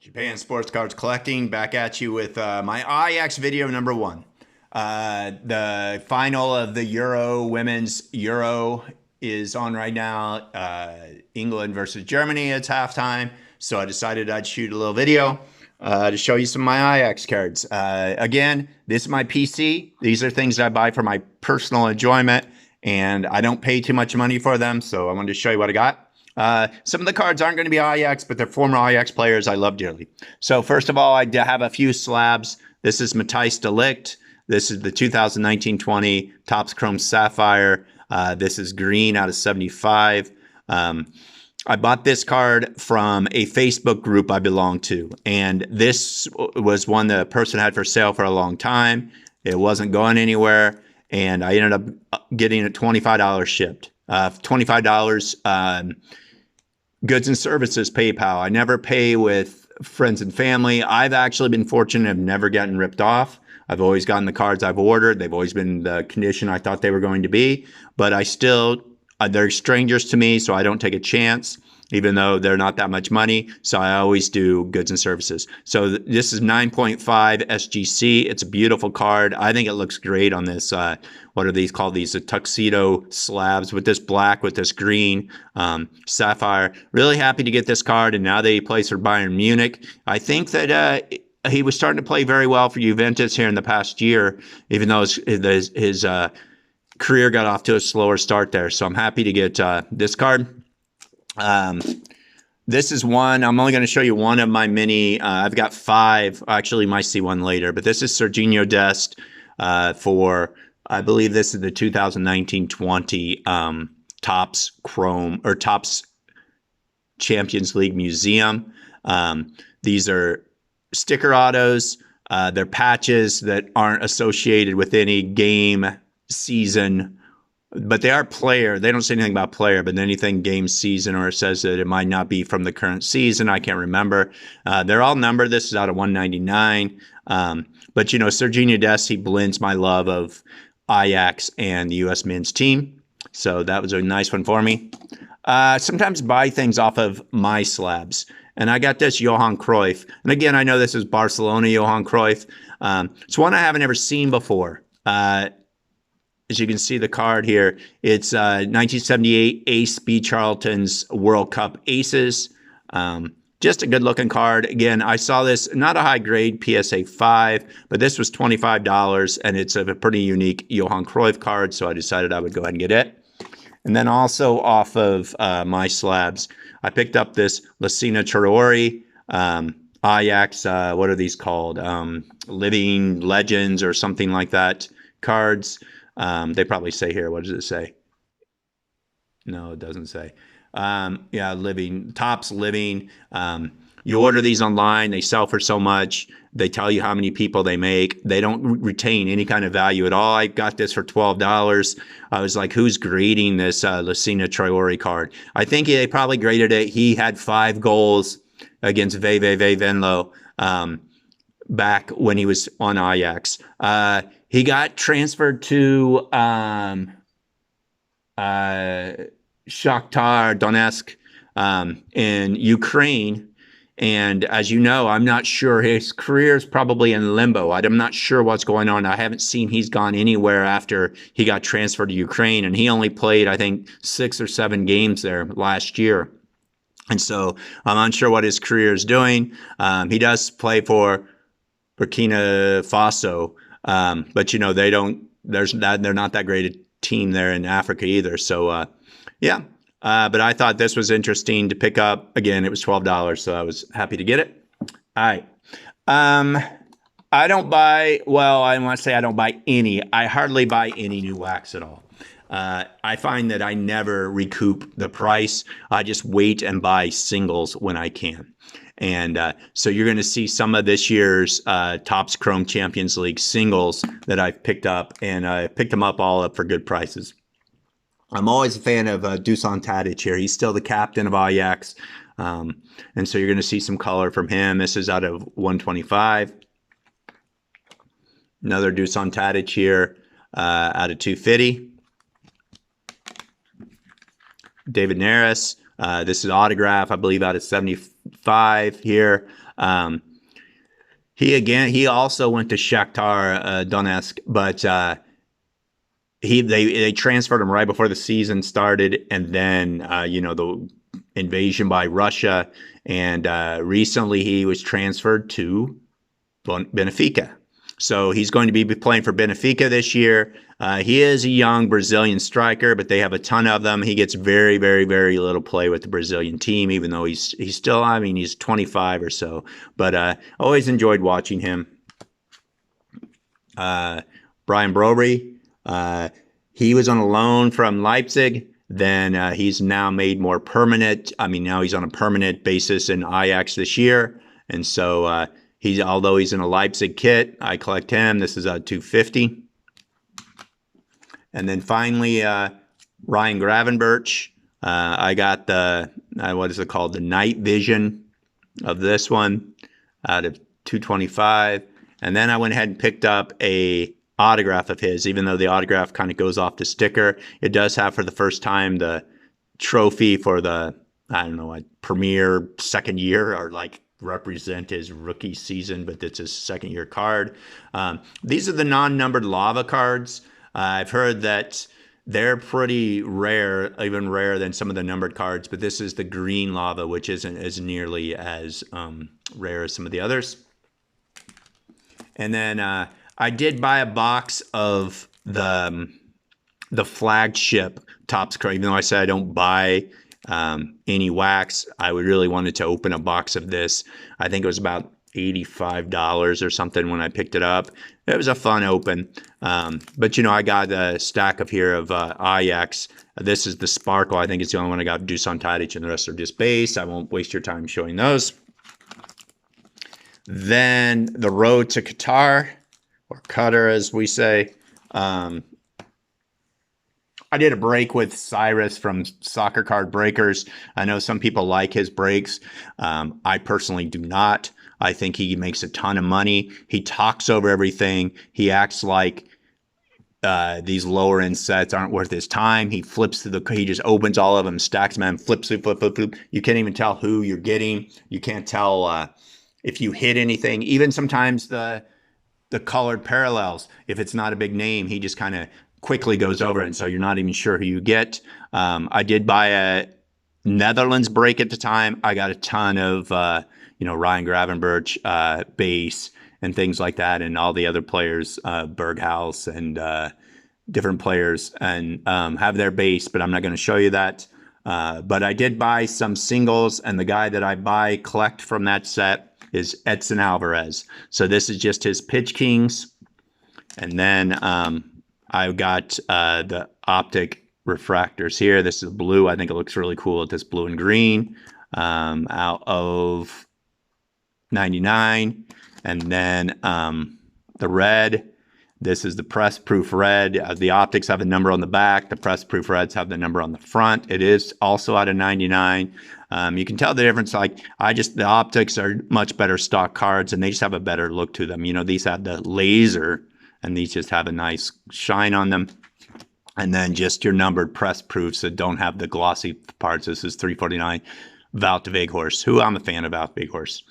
Japan Sports Cards Collecting, back at you with my Ajax video number one. The final of the Women's Euro is on right now. England versus Germany, it's halftime. So I decided I'd shoot a little video to show you some of my Ajax cards. Again, this is my PC. These are things that I buy for my personal enjoyment, and I don't pay too much money for them. So I wanted to show you what I got. Some of the cards aren't going to be Ajax, but they're former Ajax players I love dearly. So first of all, I have a few slabs. This is Matthijs de Ligt. This is the 2019-20 Topps Chrome Sapphire. This is green out of 75. I bought this card from a Facebook group I belong to, and this was one the person had for sale for a long time. It wasn't going anywhere, and I ended up getting it $25 shipped. $25 goods and services PayPal. I never pay with friends and family. I've actually been fortunate of never gotten ripped off. I've always gotten the cards I've ordered. They've always been the condition I thought they were going to be, but I still, they're strangers to me, so I don't take a chance, even though they're not that much money. So I always do goods and services. So this is 9.5 SGC. It's a beautiful card. I think it looks great on this, what are these called? These tuxedo slabs with this black, with this green sapphire. Really happy to get this card, and now that he plays for Bayern Munich. I think that he was starting to play very well for Juventus here in the past year, even though his career got off to a slower start there. So I'm happy to get this card. This is one. I'm only going to show you one of my many. I've got five. Actually, you might see one later. But this is Serginho Dest for, I believe this is the 2019-20 Topps Chrome or Topps Champions League Museum. These are sticker autos. They're patches that aren't associated with any game, season, but they are player. They don't say anything about player, but anything game, season, or it says that it might not be from the current season. I can't remember. They're all numbered. This is out of 199. But, you know, Serginho Dest, he blends my love of Ajax and the U.S. men's team. So that was a nice one for me. Sometimes buy things off of my slabs. And I got this Johan Cruyff. And again, I know this is Barcelona Johan Cruyff. It's one I haven't ever seen before. As you can see the card here, it's 1978 Ace B. Charlton's World Cup Aces. Just a good looking card. Again, I saw this, not a high grade PSA 5, but this was $25, and it's a pretty unique Johan Cruyff card, so I decided I would go ahead and get it. And then also off of my slabs, I picked up this Lassina Traore, Ajax, what are these called? Living Legends or something like that cards. They probably say here, what does it say? No, it doesn't say. Yeah, living, Topps Living. You order these online, they sell for so much. They tell you how many people they make. They don't retain any kind of value at all. I got this for $12. I was like, who's grading this Lassina Traore card? I think they probably graded it. He had 5 goals against VVV Venlo back when he was on Ajax. He got transferred to Shakhtar Donetsk in Ukraine. And as you know, I'm not sure. His career is probably in limbo. I'm not sure what's going on. I haven't seen he's gone anywhere after he got transferred to Ukraine. And he only played, I think, 6 or 7 games there last year. And so I'm unsure what his career is doing. He does play for Burkina Faso. But, you know, they're not that great a team there in Africa either. So, yeah. But I thought this was interesting to pick up. Again, it was $12, so I was happy to get it. All right. I don't buy, well, I want to say I don't buy any. I hardly buy any new wax at all. I find that I never recoup the price. I just wait and buy singles when I can. And so you're going to see some of this year's Topps Chrome Champions League singles that I've picked up, and I picked them up all up for good prices. I'm always a fan of Dusan Tadic here. He's still the captain of Ajax. And so you're going to see some color from him. This is out of 125. Another Dusan Tadic here out of 250. David Neres. This is autograph, I believe, out of 75 225 here. He also went to Shakhtar Donetsk, but they transferred him right before the season started, and then the invasion by Russia, and recently he was transferred to Benfica. So he's going to be playing for Benfica this year. He is a young Brazilian striker, but they have a ton of them. He gets very, very, very little play with the Brazilian team, even though he's still, he's 25 or so. But always enjoyed watching him. Brian Brobery, he was on a loan from Leipzig. Then he's now made more permanent. Now he's on a permanent basis in Ajax this year. And so although he's in a Leipzig kit, I collect him. This is a 250. And then finally, Ryan Gravenberch. I got the, what is it called? The night vision of this one out of 225. And then I went ahead and picked up a autograph of his, even though the autograph kind of goes off the sticker. It does have for the first time the trophy for the, premier second year, or represent his rookie season, but it's his second year card. These are the non-numbered lava cards. I've heard that they're pretty rare, even rarer than some of the numbered cards, but this is the green lava, which isn't as nearly as rare as some of the others. And then I did buy a box of the flagship Topps card, even though I said I don't buy any wax. I would really wanted to open a box of this. I think it was about $85 or something when I picked it up. It was a fun open. But I got a stack of Ajax. This is the Sparkle. I think it's the only one I got, Dusan Tadic, and the rest are just base. I won't waste your time showing those. Then the Road to Qatar, or Qatar as we say. I did a break with Cyrus from Soccer Card Breakers. I know some people like his breaks. I personally do not. I think he makes a ton of money. He talks over everything. He acts like these lower end sets aren't worth his time. He flips through he just opens all of them, stacks them, and flips through, flip. You can't even tell who you're getting. You can't tell if you hit anything. Even sometimes the colored parallels, if it's not a big name, he just kind of quickly goes over it, and so you're not even sure who you get. I did buy a Netherlands break at the time. I got a ton of Ryan Gravenberch base and things like that, and all the other players, Berghaus and different players, and have their base, but I'm not going to show you that. But I did buy some singles, and the guy that I collect from that set is Edson Alvarez. So this is just his Pitch Kings, and then I've got the optic refractors here. This is blue. I think it looks really cool with this blue and green out of 99. And then the red, this is the press proof red. The optics have a number on the back. The press proof reds have the number on the front. It is also out of 99. You can tell the difference. The optics are much better stock cards, and they just have a better look to them. These have the laser, and these just have a nice shine on them. And then just your numbered press proofs that don't have the glossy parts. This is 349 Wout Weghorst, who I'm a fan of Wout Weghorst.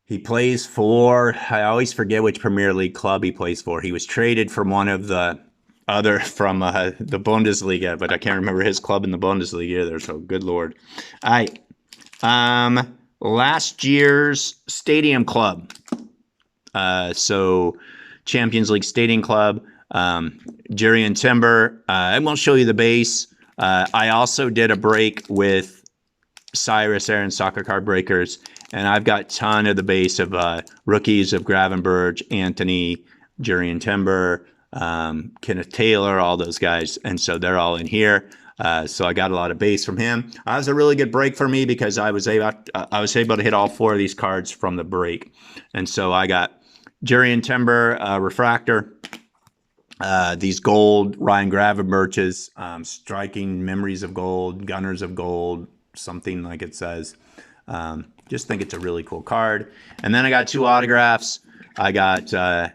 He plays for, I always forget which Premier League club he plays for. He was traded from one of the other, from the Bundesliga, but I can't remember his club in the Bundesliga either, so good Lord. All right. Last year's Stadium Club. So Champions League Stadium Club, Jurrien Timber. I won't show you the base. I also did a break with Cyrus Aaron Soccer Card Breakers, and I've got a ton of the base of rookies of Gravenberch, Anthony, Jurrien Timber, Kenneth Taylor, all those guys, and so they're all in here. So I got a lot of base from him. That was a really good break for me because I was able to hit all four of these cards from the break, and so I got Jurrien Timber refractor. These gold Ryan Gravenberch's, striking memories of gold, gunners of gold, something like it says. Just think it's a really cool card. And then I got two autographs. I got Nacy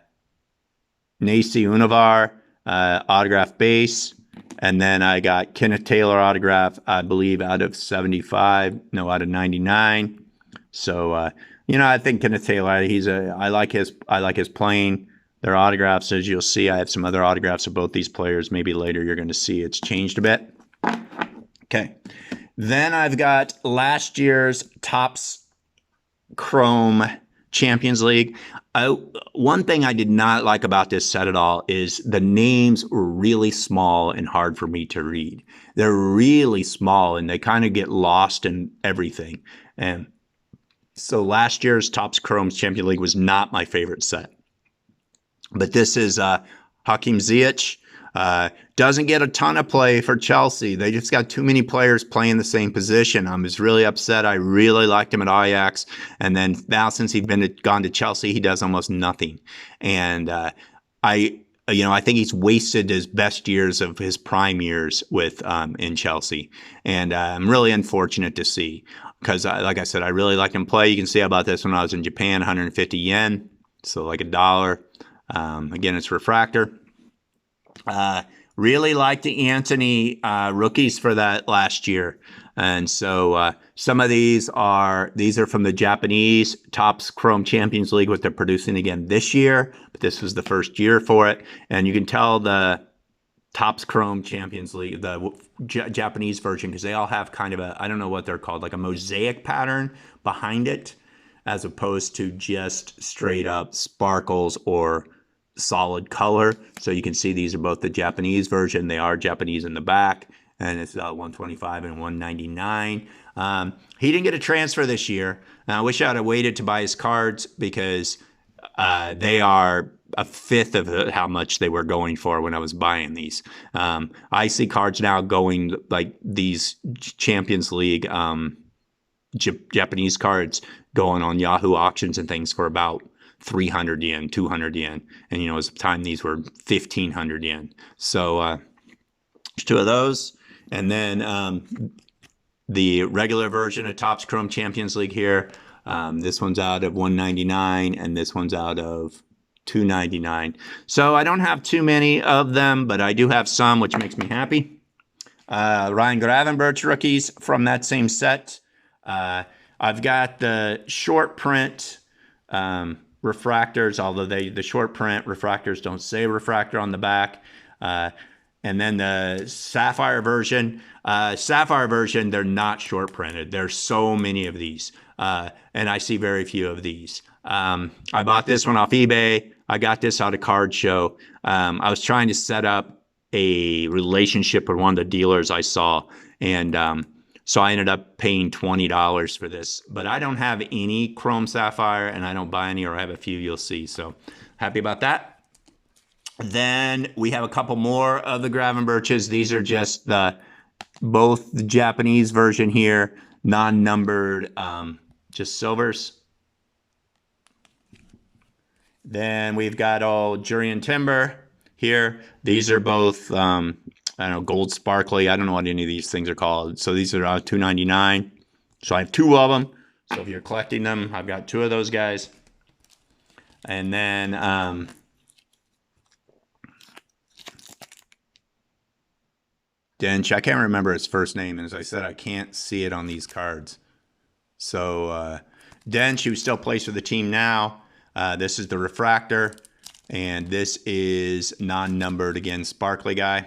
Univar autograph base, And then I got Kenneth Taylor autograph, I believe, out of 75. No, out of 99. So, you know, I think Kenneth Taylor, I like his playing. Their autographs, as you'll see, I have some other autographs of both these players. Maybe later you're going to see it's changed a bit. Okay. Then I've got last year's Topps Chrome Champions League. One thing I did not like about this set at all is the names were really small and hard for me to read. They're really small and they kind of get lost in everything. And so last year's Topps Chrome Champions League was not my favorite set. But this is Hakim Ziyech. Doesn't get a ton of play for Chelsea. They just got too many players playing the same position. I was really upset. I really liked him at Ajax. And then now since he's gone to Chelsea, he does almost nothing. And I think he's wasted his best years of his prime years with in Chelsea. And I'm really unfortunate to see because, like I said, I really liked him play. You can see how about this when I was in Japan, 150 yen. So like $1. Again, it's refractor. Really liked the Anthony rookies for that last year. And so some of these are from the Japanese Topps Chrome Champions League, what they're producing again this year. But this was the first year for it. And you can tell the Topps Chrome Champions League, the Japanese version, because they all have kind of a, I don't know what they're called, like a mosaic pattern behind it, as opposed to just straight up sparkles or solid color. So you can see these are both the Japanese version. They are Japanese in the back, and it's 125 and 199. He didn't get a transfer this year. And I wish I would have waited to buy his cards because they are a fifth of how much they were going for when I was buying these. I see cards now going like these Champions League Japanese cards going on Yahoo auctions and things for about 300 yen, 200 yen. And, you know, at the time these were 1,500 yen. So there's two of those. And then the regular version of Topps Chrome Champions League here. This one's out of 199 and this one's out of 299. So I don't have too many of them, but I do have some, which makes me happy. Ryan Gravenberch rookies from that same set. I've got the short print refractors, although the short print refractors don't say refractor on the back. And then the Sapphire version. Sapphire version, they're not short printed. There's so many of these. And I see very few of these. I bought this one off eBay. I got this out of Card Show. I was trying to set up a relationship with one of the dealers I saw. And so I ended up paying $20 for this. But I don't have any Chrome Sapphire, and I don't buy any, or I have a few you'll see. So happy about that. Then we have a couple more of the Gravenberches. These are just both the Japanese version here, non-numbered, just silvers. Then we've got old Jurrien Timber here. These are both, I don't know, gold sparkly. I don't know what any of these things are called. So these are $2.99. So I have two of them. So if you're collecting them, I've got two of those guys. And then Dench, I can't remember his first name. And as I said, I can't see it on these cards. So Dench, who still plays for the team now. This is the refractor. And this is non-numbered, again, sparkly guy.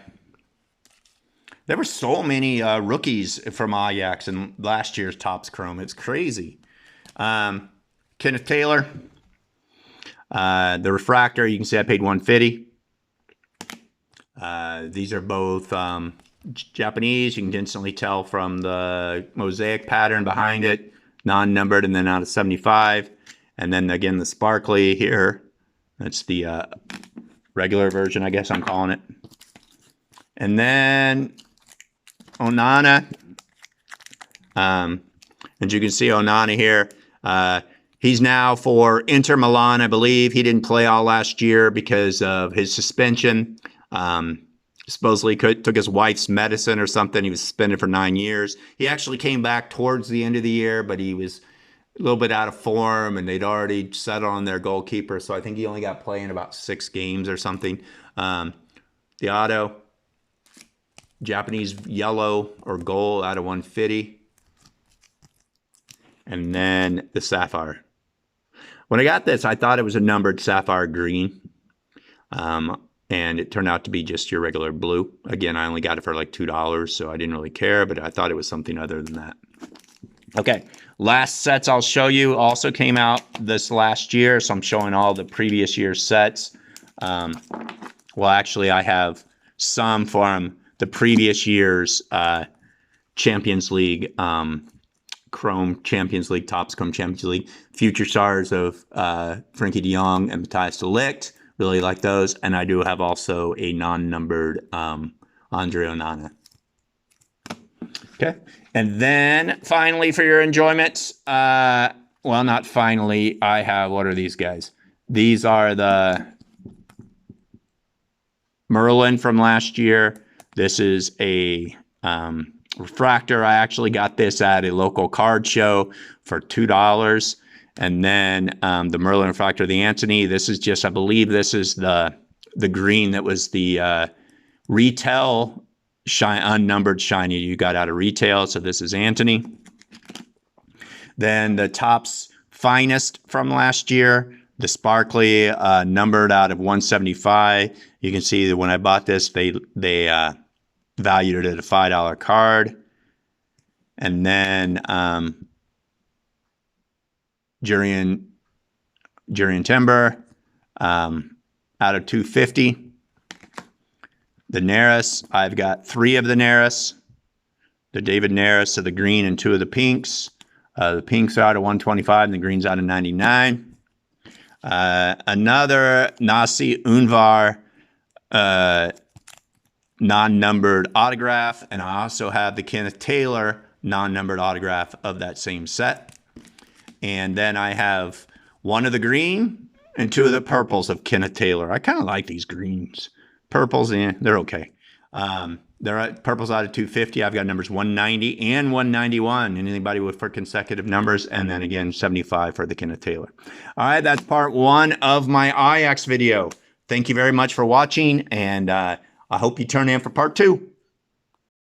There were so many rookies from Ajax in last year's Topps Chrome. It's crazy. Kenneth Taylor. The refractor, you can see I paid $150. These are both Japanese. You can instantly tell from the mosaic pattern behind it. Non-numbered and then out of 75. And then again, the sparkly here. That's the regular version, I guess I'm calling it. And then Onana. As you can see, Onana here. He's now for Inter Milan, I believe. He didn't play all last year because of his suspension. Supposedly took his wife's medicine or something. He was suspended for 9 years. He actually came back towards the end of the year, but he was a little bit out of form, and they'd already settled on their goalkeeper. So I think he only got playing about 6 games or something. The auto. Japanese yellow or gold out of 150. And then the sapphire. When I got this, I thought it was a numbered sapphire green. And it turned out to be just your regular blue. Again, I only got it for like $2, so I didn't really care, but I thought it was something other than that. Okay, last sets I'll show you also came out this last year, so I'm showing all the previous year's sets. Well, actually, I have some from the previous year's Champions League, Chrome Champions League, Topps Chrome Champions League, future stars of Frankie de Jong and Matthijs de Ligt. Really like those. And I do have also a non-numbered Andre Onana. Okay. And then finally for your enjoyment, well, not finally, I have, what are these guys? These are the Merlin from last year. This is a refractor. I actually got this at a local card show for $2. And then the Merlin refractor, the Anthony. This is just, I believe this is the green that was the retail unnumbered shiny you got out of retail. So this is Anthony. Then the Topps Finest from last year, the sparkly numbered out of 175. You can see that when I bought this, they valued it at a $5 card. And then Jurian Timber out of 250. The Neris, I've got 3 of the Neris. The David Neris of the green and 2 of the pinks. The pinks are out of 125 and the green's out of 99. Another Nasi Unvar non-numbered autograph. And I also have the Kenneth Taylor non-numbered autograph of that same set. And then I have 1 of the green and 2 of the purples of Kenneth Taylor. I kind of like these greens. Purples, they're okay. They're purples out of 250. I've got numbers 190 and 191. Anybody with for consecutive numbers. And then again, 75 for the Kenneth Taylor. All right, that's part 1 of my Ajax video. Thank you very much for watching. And I hope you turn in for part 2.